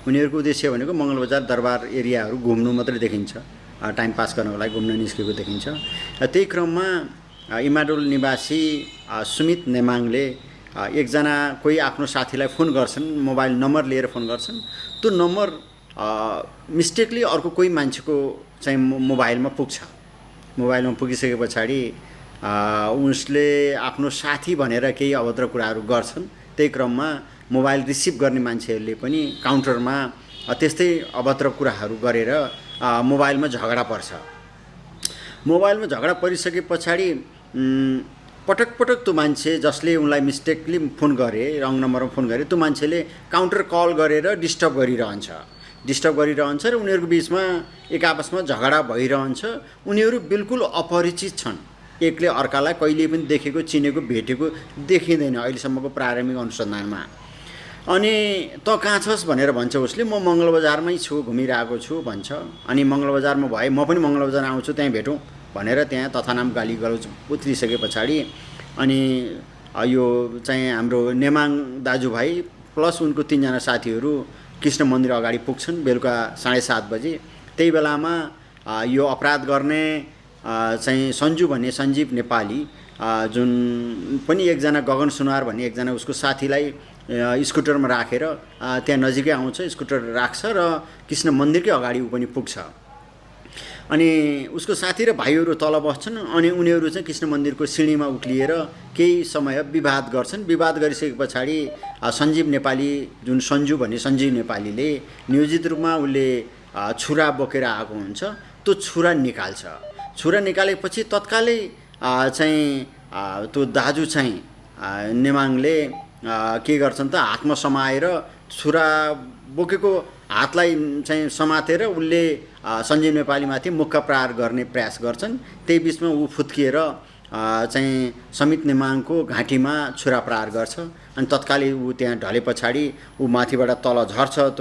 उनीहरूको उद्देश्य भनेको मङ्गलबजार दरबार एरियाहरू घुम्नु मात्रै देखिन्छ, टाइम पास गर्नको लागि घुम्न निस्केको देखिन्छ। त्यही क्रममा इमाडोल निवासी सुमित नेमाङले एकजना कोही आफ्नो साथीलाई फोन गर्छन्, मोबाइल नम्बर लिएर फोन गर्छन्। त्यो नम्बर मिस्टेकली अर्को कोही मान्छेको चाहिँ मोबाइलमा पुग्छ। मोबाइलमा पुगिसके पछाडि उसले आफ्नो साथी भनेर केही अभद्र कुराहरू गर्छन्। त्यही क्रममा मोबाइल रिसिभ गर्ने मान्छेहरूले पनि काउन्टरमा त्यस्तै अभद्र कुराहरू गरेर मोबाइलमा झगडा पर्छ। मोबाइलमा झगडा परिसके पछाडि पटक पटक त्यो मान्छे जसले उनलाई मिस्टेकली फोन गरे, रङ नम्बरमा फोन गरे, त्यो मान्छेले काउन्टर कल गरेर डिस्टर्ब गरिरहन्छ र उनीहरूको बिचमा एक आपसमा झगडा भइरहन्छ। उनीहरू बिल्कुल अपरिचित छन्, एकले अर्कालाई कहिले पनि देखेको, चिनेको, भेटेको देखिँदैन अहिलेसम्मको प्रारम्भिक अनुसन्धानमा। अनि त कहाँ छस् भनेर भन्छ उसले, म मङ्गलबजारमै छु, घुमिरहेको छु भन्छ। अनि मङ्गलबजारमा भए म पनि मङ्गलबजार आउँछु, त्यहीँ भेटौँ भनेर त्यहाँ तथानाम गाली गलौज उत्रिसके पछाडि अनि यो चाहिँ हाम्रो नेमाङ दाजुभाइ प्लस उनको 3 जना साथीहरू कृष्ण मन्दिर अगाडि पुग्छन् बेलुका 7:30 बजे। त्यही बेलामा यो अपराध गर्ने चाहिँ सञ्जु भन्ने सञ्जीव नेपाली जुन पनि एकजना गगन सुनार भन्ने एकजना उसको साथीलाई स्कुटरमा राखेर त्यहाँ नजिकै आउँछ, स्कुटर राख्छ र कृष्ण मन्दिरकै अगाडि ऊ पनि पुग्छ। अनि उसको साथी र भाइहरू तल बस्छन्। अनि उनीहरू चाहिँ कृष्ण मन्दिरको सिँढीमा उक्लिएर केही समय विवाद गर्छन्। विवाद गरिसके पछाडि सञ्जीव नेपाली जुन सञ्जु भन्ने सञ्जीव नेपालीले नियोजित रूपमा उसले छुरा बोकेर आएको हुन्छ, त्यो छुरा निकाल्छ। छुरा निकालेपछि तत्कालै चाहिँ त्यो दाजु चाहिँ नेमाङले के गर्छन् त, हातमा समाएर छुरा बोकेको हातलाई चाहिँ समातेर उसले सञ्जीव नेपालीमाथि मुक्का प्रहार गर्ने प्रयास गर्छन्। त्यही बिचमा ऊ फुत्किएर चाहिँ समित नेमाङको घाँटीमा छुरा प्रहार गर्छ। अनि तत्कालै ऊ त्यहाँ ढले पछाडि ऊ माथिबाट तल झर्छ।